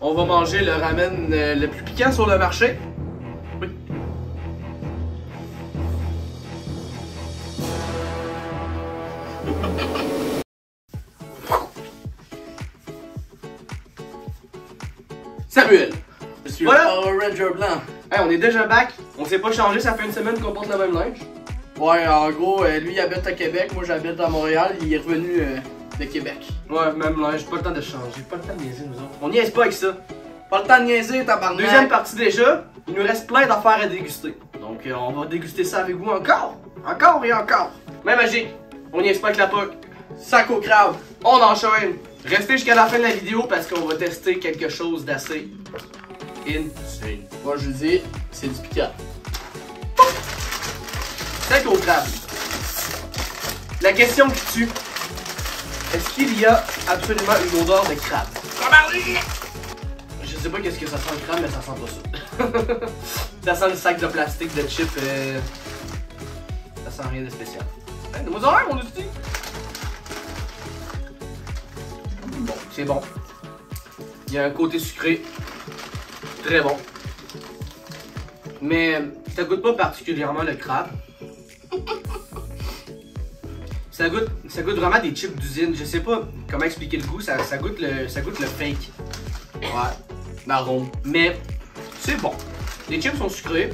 On va manger le ramen le plus piquant sur le marché. Oui. Samuel! Je suis Voilà. le Power Ranger blanc. Hey, on est déjà back. On s'est pas changé, ça fait une semaine qu'on porte le même linge. Ouais, en gros, lui il habite à Québec, moi j'habite à Montréal, il est revenu de Québec. Ouais, même linge, pas le temps de changer, pas le temps de niaiser nous autres. On niaise pas avec ça. Pas le temps de niaiser, tabarnak. Deuxième partie déjà, il nous reste plein d'affaires à déguster. Donc on va déguster ça avec vous encore. Encore et encore. Même magique, on niaise pas avec la POC. Sac au crabe, on enchaîne. Restez jusqu'à la fin de la vidéo parce qu'on va tester quelque chose d'assez insane. Moi je vous dis, c'est du piquant. Sac au crabe. La question qui tue. Est-ce qu'il y a absolument une odeur de crabe? Je sais pas qu'est-ce que ça sent le crabe, mais ça sent pas ça. Ça sent le sac de plastique de chips. Ça sent rien de spécial. Hey, de moi mon outil. Bon, c'est bon. Il y a un côté sucré. Très bon. Mais ça goûte pas particulièrement le crabe. Ça goûte vraiment des chips d'usine. Je sais pas comment expliquer le goût. Ça goûte le fake. Ouais, Marron. mais c'est bon. Les chips sont sucrés.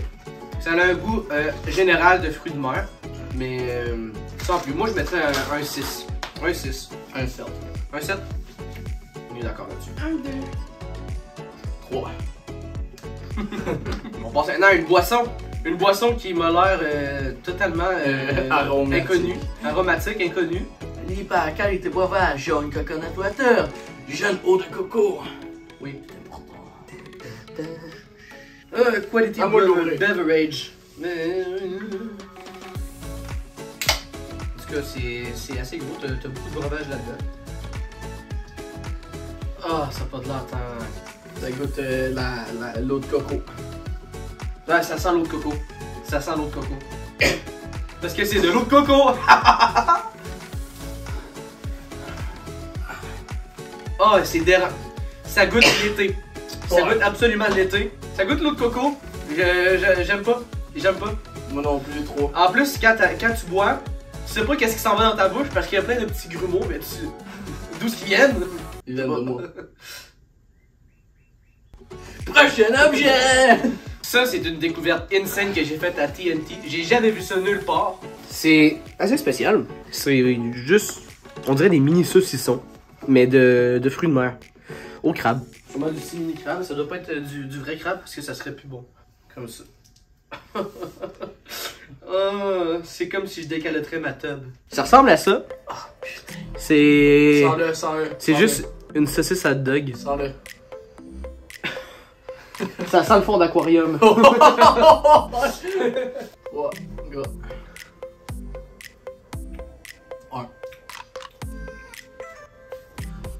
Ça a un goût général de fruits de mer. Mais sans plus. Moi, je mettrais un 6. Un 6. Un 7. Un 7. On est d'accord là-dessus. 1, 2, 3. On passe maintenant à une boisson. Une boisson qui m'a l'air totalement Aromatique. inconnue. Aromatique, inconnue. Ni par la qualité breuvage, jaune coconut water, du jeune eau de coco. Oui. C'est important. Quality Ah, moi, l'aurais. beverage. En tout cas, c'est assez gros. T'as beaucoup de breuvage là-dedans. Ah, ça a pas de l'air tant... Ça goûte l'eau de coco. Ouais, ça sent l'eau de coco. Ça sent l'eau de coco. Parce que c'est de l'eau de coco! Oh, c'est dérangant. Ça goûte l'été. Ça Ouais. goûte absolument l'été. Ça goûte l'eau de coco. J'aime pas. J'aime pas. Moi non plus, trop. En plus, quand tu bois, tu sais pas qu'est-ce qui s'en va dans ta bouche parce qu'il y a plein de petits grumeaux, mais d'où ils viennent? Ils viennent de moi. Prochain objet! Ça, c'est une découverte insane que j'ai faite à TNT. J'ai jamais vu ça nulle part. C'est assez spécial. C'est juste, on dirait des mini saucissons, mais de fruits de mer. Au crabe. Comment du mini crabe? Ça doit pas être du vrai crabe parce que ça serait plus bon. Comme ça. Oh, c'est comme si je décaloterais ma tub. Ça ressemble à ça. Oh, putain. C'est. Sens-le, sens-le. C'est juste une saucisse hot dog. Sens-le. Ça sent le fond d'aquarium. Ouais, gars. Ouais.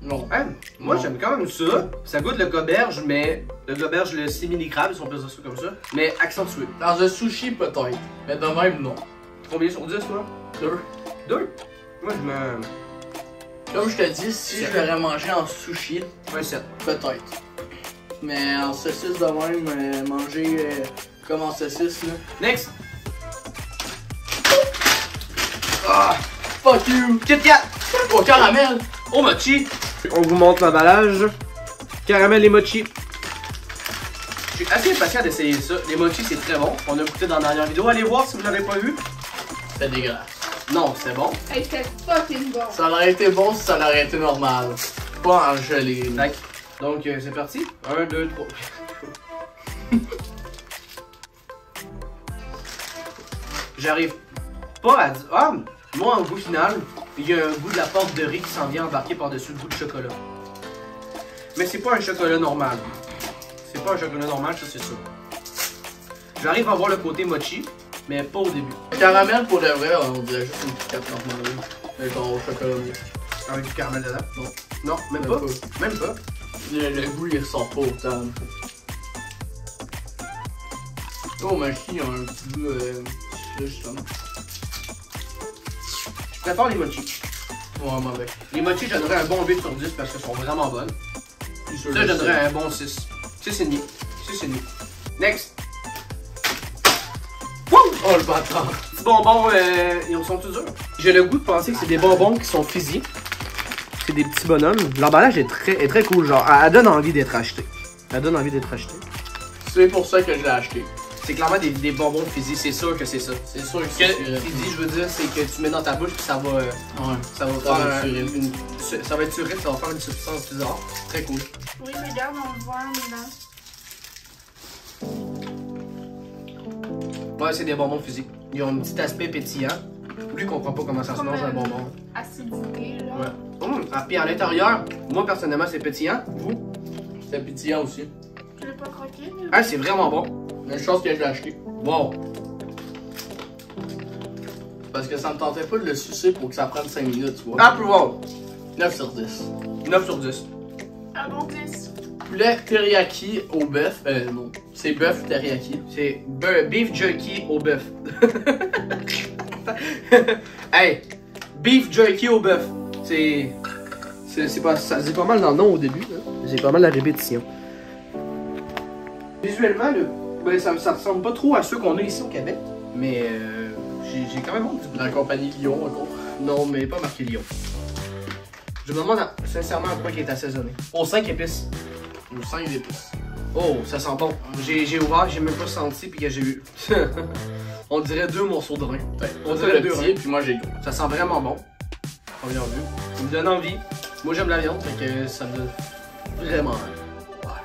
Non. Hein? Moi, Non. j'aime quand même ça. Ça goûte le goberge, mais le goberge, le simili crabe, si on peut dire ça comme ça. Mais accentué. Dans un sushi, peut-être. Mais de même, non. Combien sur 10, toi? 2. 2? Moi, je mets Comme je te dis, si je l'aurais mangé en sushi, un 7. peut-être. Mais en saucisse de même, manger comme en saucisse, là. Next! Ah! Fuck you! Kit Kat! Au caramel! Au mochi! On vous montre l'emballage. Caramel et mochi. Je suis assez impatient d'essayer ça. Les mochis, c'est très bon. On a goûté dans la dernière vidéo. Allez voir si vous l'avez pas vu. C'est dégueulasse. Non, c'est bon. Hey, c'est fucking bon. Ça aurait été bon si ça aurait été normal. Pas en gelé. là. Tac. Donc, c'est parti. 1, 2, 3. J'arrive pas à dire. Ah, moi, en goût final, il y a un goût de la pâte de riz qui s'en vient embarqué par-dessus le goût de chocolat. Mais c'est pas un chocolat normal. C'est pas un chocolat normal, ça, c'est sûr. J'arrive à voir le côté mochi, mais pas au début. Le caramel, pour de vrai, on dirait juste une petite carte normale. Mais genre au chocolat. Avec du caramel dedans? Non. Non, même Même pas. pas. Même pas. Le goût, il ressort pas autant. Oh, ma chie, a un petit goût, justement. Je préfère les mochis. Ouais, mauvais. Les mochis, j'aimerais un bon 8 sur 10 parce qu'elles sont vraiment bonnes. sûr. Ça, je donnerais un bon 6. 6,5. 6,5. Next. Wouh! Oh le bâtard! Petits bonbons, ils sont tous durs. J'ai le goût de penser que c'est des bonbons qui sont fusils. C'est des petits bonhommes. L'emballage est très cool, genre, elle donne envie d'être achetée. Elle donne envie d'être achetée. C'est pour ça que je l'ai acheté. C'est clairement des bonbons fusils, c'est sûr que c'est ça. C'est sûr que Fusils, je veux dire, c'est que tu mets dans ta bouche puis ça va. Ouais. Ça va Ça va faire être ça va être surette, ça va faire une substance bizarre. Très cool. Oui, regarde, on le voit dedans. Ouais, c'est des bonbons fusils. Ils ont un petit aspect pétillant. Lui comprend pas comment ça se mange un bonbon. Acidité, là. Ouais. Puis à l'intérieur, moi personnellement c'est pétillant. Vous? C'est pétillant aussi. Je l'ai pas croqué, mais... Ah, c'est vraiment bon. Une chose que je l'ai acheté. Wow. Parce que ça me tentait pas de le sucer pour que ça prenne 5 minutes, tu vois. Approval. 9 sur 10. 9 sur 10. Un bon 10. Poulet teriyaki au bœuf. Non. C'est bœuf teriyaki. C'est beef jerky au bœuf. Hey, beef jerky au bœuf. C'est pas mal dans le nom au début. J'ai pas mal la répétition. Visuellement, ça ressemble pas trop à ceux qu'on a ici au Québec. Mais j'ai quand même honte du La compagnie Lyon, encore. Non, mais pas marqué Lyon. Je me demande sincèrement à quoi il est assaisonné. Au 5 épices. Au 5 épices. Oh, ça sent bon. J'ai ouvert, j'ai même pas senti, puis que j'ai eu. On dirait 2 morceaux de rein. On dirait le petit, puis moi j'ai gros. Ça sent vraiment bon. Première vue. Ça me donne envie. Moi j'aime la viande, fait que ça me donne vraiment envie. Ouais.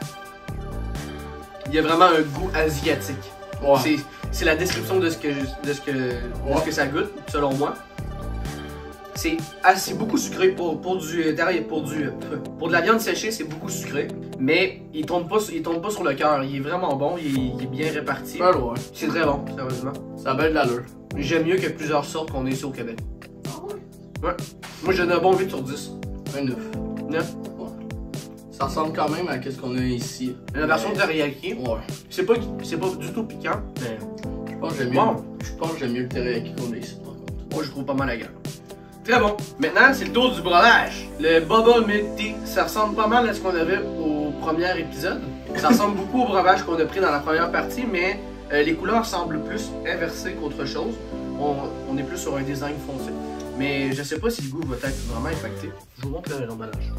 Il y a vraiment un goût asiatique. Ouais. C'est la description de ce que ça goûte, selon moi. C'est beaucoup sucré pour de la viande séchée, c'est beaucoup sucré, mais il tombe pas sur le cœur. Il est vraiment bon, il est bien réparti. Pas loin. C'est très bon, sérieusement. Ça a bien de l'allure. J'aime mieux que plusieurs sortes qu'on a ici au Québec. Ah ouais? Ouais. Moi je donne un bon 8 sur 10. Un 9. 9. Ouais. Ça ressemble quand même à ce qu'on a ici. La version teriyaki, Ouais. c'est pas du tout piquant, mais Je pense que j'aime mieux. Wow. Je pense que j'aime mieux le teriyaki qu'on a ici, par contre. moi je trouve pas mal agréable. Très bon. Maintenant, c'est le tour du breuvage. Le Bubble Milk Tea, ça ressemble pas mal à ce qu'on avait au premier épisode. Ça ressemble beaucoup au breuvage qu'on a pris dans la première partie, mais les couleurs semblent plus inversées qu'autre chose. On est plus sur un design foncé. Mais je sais pas si le goût va être vraiment impacté. Je vous montre l'emballage.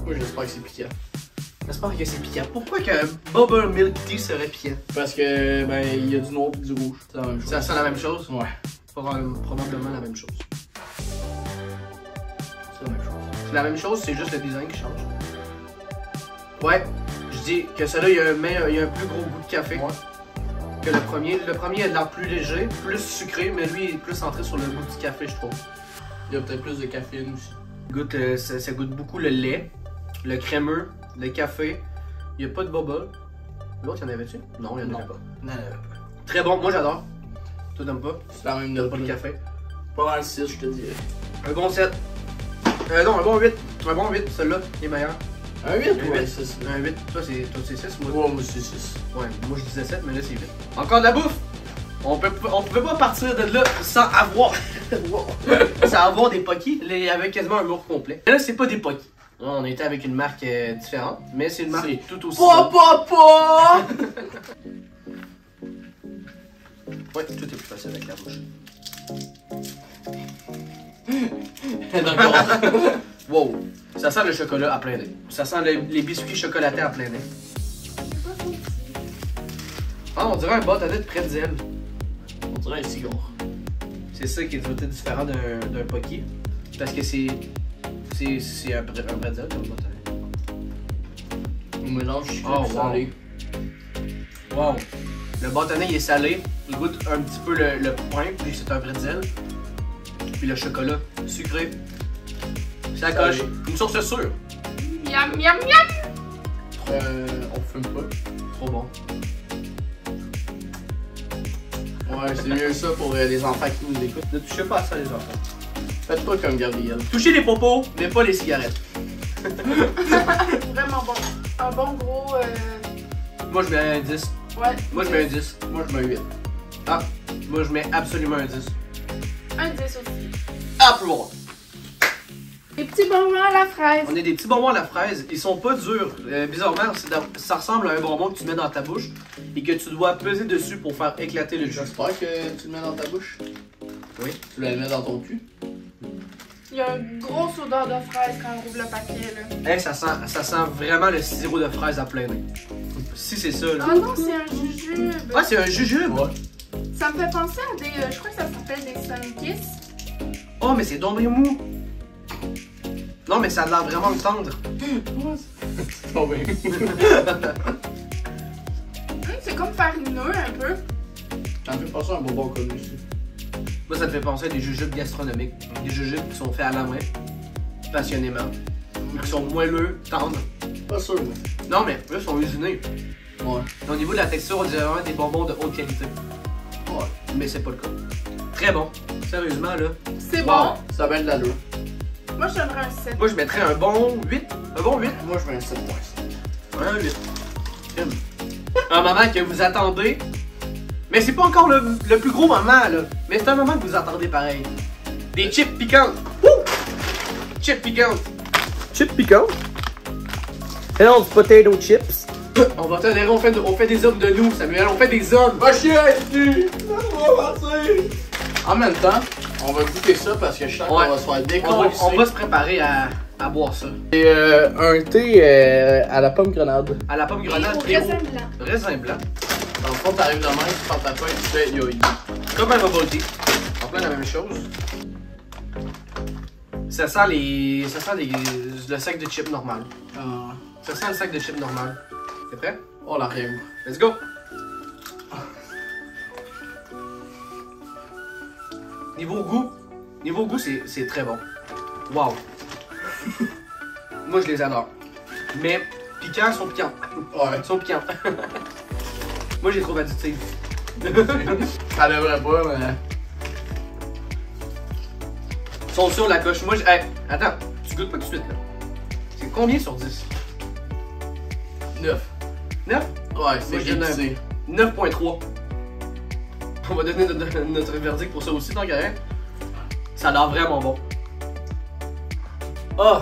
Moi j'espère que c'est piquant. J'espère que c'est piquant. Pourquoi que Bubble Milk Tea serait piquant? Parce que, ben, il y a du noir et du rouge. C'est la même chose. Ça sent la même chose? Ouais. Probablement la même chose. C'est la même chose. C'est la même chose, c'est juste le design qui change. Ouais, je dis que celui-là, il y a un plus gros goût de café que le premier. Le premier a l'air plus léger, plus sucré, mais lui il est plus centré sur le goût du café, je trouve. Il y a peut-être plus de caféine aussi. Ça goûte beaucoup le lait, le crémeux, le café. Il n'y a pas de bubble. L'autre, il y en avait-tu? Non, il n'y en avait pas. Non. Très bon, moi j'adore. Toi t'aimes pas? C'est la même T'aimes note. pas le café? Pas mal 6, je te dirais. Un bon 7. Non, un bon 8. Un bon 8, celui-là, il est meilleur. Un 8 ou Un un 8. 6? Un 8. Toi c'est 6, moi. Ouais, moi c'est 6. Ouais, moi je disais 7, mais là c'est 8. Encore de la bouffe! On pouvait pas partir de là sans avoir. sans avoir des Pocky. Il y avait quasiment un mur complet. Et là, c'est pas des Pocky. On était avec une marque différente, mais c'est une marque tout aussi. Papa! Ouais, tout est plus facile avec la bouche. D'accord. Wow! Ça sent le chocolat à plein nez. Ça sent les biscuits chocolatés à plein nez. Ah, on dirait un bâtonnet de pretzel. On dirait un cigare. C'est ça qui est tout différent d'un Pocky. Parce que c'est un pretzel comme bâtonnet. On mélange sucré Oh, et wow. salé. Wow! Le bâtonnet il est salé, il goûte un petit peu le pain, puis c'est un pretzel. Puis le chocolat sucré. Ça coche. Une source sûre. Miam, miam, miam! On fume pas. Trop bon. Ouais, c'est mieux ça pour les enfants qui nous écoutent. Ne touchez pas à ça les enfants. Faites pas comme Gabriel. Touchez les popos, mais pas les cigarettes. Vraiment bon. Un bon gros... Moi je mets un 10. Ouais. Moi je mets un 10. Moi je mets 8. Ah, moi je mets absolument un 10. Un 10 aussi. Approval. Des petits bonbons à la fraise. On a des petits bonbons à la fraise. Ils sont pas durs. Bizarrement, ça ressemble à un bonbon que tu mets dans ta bouche et que tu dois peser dessus pour faire éclater le jus. J'espère que tu le mets dans ta bouche. Oui. Tu le mets dans ton cul. Il y a une grosse odeur de fraise quand on ouvre le paquet, là. Hey, ça sent vraiment le sirop de fraise à plein nez. Si c'est ça, là. Ah non, c'est un jujube. Ah, c'est un jujube! Ouais. Ça me fait penser à des... je crois que ça s'appelle des Sunkiss. Oh, mais c'est donc bien mou! Non, mais ça a l'air vraiment tendre. Oh oui. C'est comme farineux un peu. Ça me fait penser à un bonbon connu ici. Moi, ça me fait penser à des jujubes gastronomiques. Des jujubes qui sont faits à la main, passionnément. Qui sont moelleux, tendres. Pas sûr, moi. Non, mais eux sont usinés. Ouais. Au niveau de la texture, on dirait vraiment des bonbons de haute qualité. Ouais. Mais c'est pas le cas. Très bon. Sérieusement, là. C'est Wow. bon. Ça a bien de l'allure. Moi, je donnerais un 7. Moi, je mettrais un bon 8. Un bon 8. Moi, je mets un 7.5. Un 8. Un moment que vous attendez. Mais c'est pas encore le plus gros moment, là. Mais c'est un moment que vous attendez pareil. Des chips piquantes. Wouh! Chips piquantes. Chips piquantes? Hell's potato chips. On va tenir, on fait des hommes de nous, Samuel. On fait des hommes. Va chier ici! Laisse-moi passer! En même temps, on va goûter ça parce que je sens qu'on va se faire décoller. On va se préparer à boire ça. Et un thé à la pomme grenade. À la pomme Et grenade au et raisin blanc. raisin blanc. Dans le fond, t'arrives demain, tu prends ta feuille, tu fais yo-yo. Comme un bubble tea. En plein la même chose. Ça sent le sac de chips normal. Ça sent le sac de chips normal. T'es prêt? Oh la rime. Let's go! Niveau goût, c'est très bon. Wow! Moi, je les adore. Mais piquants sont piquants. Ouais. Ils sont piquants. Moi, j'ai trop additif. Ça devrait pas, mais. Ils sont sur la coche. Moi, hey, attends, tu goûtes pas tout de suite, là. C'est combien sur 10? 9. 9? Ouais, c'est Moi, je donne épicé. 9.3. On va donner notre verdict pour ça aussi, tant qu'à rien. Ça a l'air vraiment bon. Oh!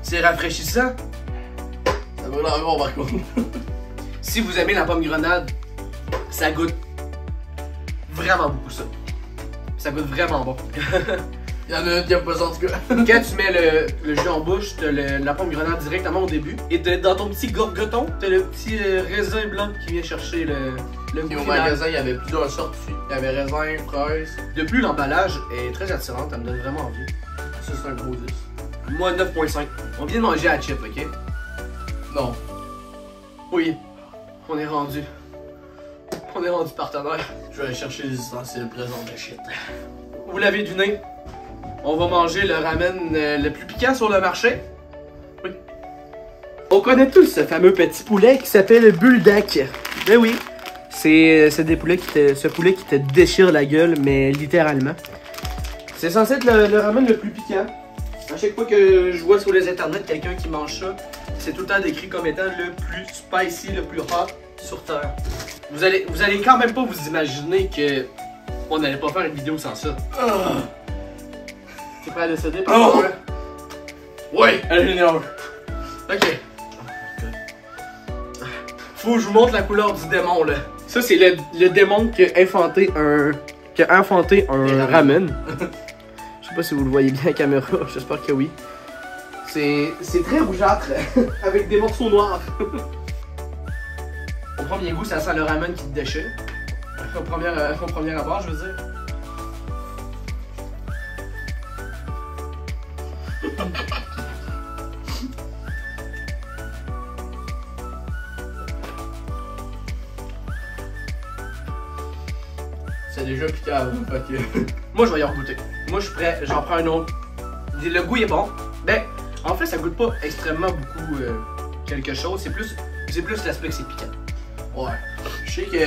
C'est rafraîchissant. Ça va l'air bon par contre. Si vous aimez la pomme grenade, ça goûte vraiment beaucoup ça. Ça goûte vraiment bon. Il y en a une qui a pas ça en tout cas. Quand tu mets le jus en bouche, t'as la pomme grenade directement au début. Et dans ton petit gorgoton, t'as le petit raisin blanc qui vient chercher le Et goût au final. magasin, il y avait plusieurs sortes aussi. Il y avait raisin, fraise. De plus, l'emballage est très attirant, ça me donne vraiment envie. Ça, c'est un gros 10. Moi, 9.5. On vient de manger à la chip, ok? Non. Oui. On est rendu. On est rendu partenaire. Je vais aller chercher les ustensiles présents de shit. Vous l'avez deviné. On va manger le ramen le plus piquant sur le marché. Oui. On connaît tous ce fameux petit poulet qui s'appelle Buldak. Ben oui. C'est ce poulet qui te déchire la gueule, mais littéralement. C'est censé être le ramen le plus piquant. À chaque fois que je vois sur les internets quelqu'un qui mange ça, c'est tout le temps décrit comme étant le plus spicy, le plus hot sur terre. Vous allez quand même pas vous imaginer que on n'allait pas faire une vidéo sans ça. T'es prêt à décéder? Oh! Ouais! Ingénieur. Ok. Faut que je vous montre la couleur du démon là. Ça c'est le démon qui a infanté un ramen. Je sais pas si vous le voyez bien à la caméra, j'espère que oui. C'est très rougeâtre, avec des morceaux noirs. Au premier goût, ça sent le ramen qui te déchire. Au premier abord, je veux dire. C'est déjà piquant avant, fait que. Moi, je vais y en goûter. Moi, je suis prêt, j'en prends un autre. Le goût est bon. Ben, en fait, ça goûte pas extrêmement beaucoup quelque chose. C'est plus l'aspect que c'est piquant. Ouais. Je sais que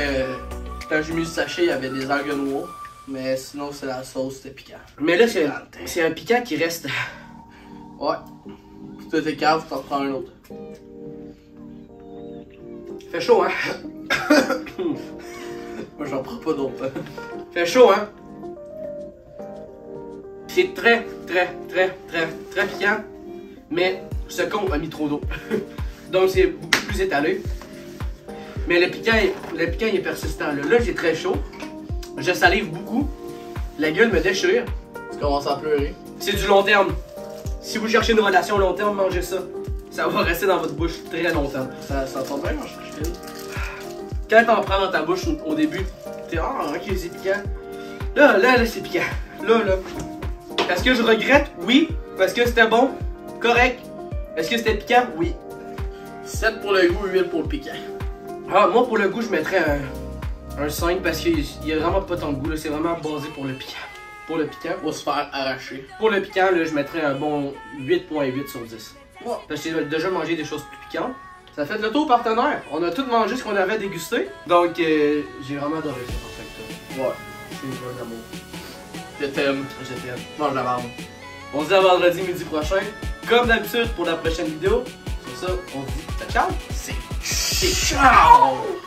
quand j'ai mis le sachet, il y avait des algues noires. Mais sinon, c'est la sauce, c'était piquant. Mais là, c'est un piquant qui reste. Ouais. Si tu t'es cave, t'en prends un autre. Fait chaud, hein? Moi, j'en prends pas d'autre. Fait chaud, hein? C'est très piquant, mais ce con a mis trop d'eau. Donc c'est beaucoup plus étalé. Mais le piquant il est persistant. Là j'ai très chaud. Je salive beaucoup. La gueule me déchire. Tu commences à pleurer. C'est du long terme. Si vous cherchez une relation long terme, mangez ça. Ça va rester dans votre bouche très longtemps. Ça tombe bien quand je file. Quand t'en prends dans ta bouche au début, t'es ok c'est piquant. Là c'est piquant. Là. Est-ce que je regrette? Oui. Parce que c'était bon? Correct. Est-ce que c'était piquant? Oui. 7 pour le goût, 8 pour le piquant. Ah, moi pour le goût, je mettrais un 5 parce qu'il y a vraiment pas tant de goût. C'est vraiment basé pour le piquant. Pour le piquant. Pour se faire arracher. Pour le piquant, là, je mettrais un bon 8.8 sur 10. Ouais. Parce que j'ai déjà mangé des choses plus piquantes. Ça fait le tour partenaire. On a tout mangé ce qu'on avait dégusté. Donc, j'ai vraiment adoré ça en fait. Ouais. C'est une joie d'amour. Je t'aime. Je t'aime. Mange la merde. On se dit à vendredi midi prochain. Comme d'habitude pour la prochaine vidéo. Sur ça, on se dit ciao. C'est ciao!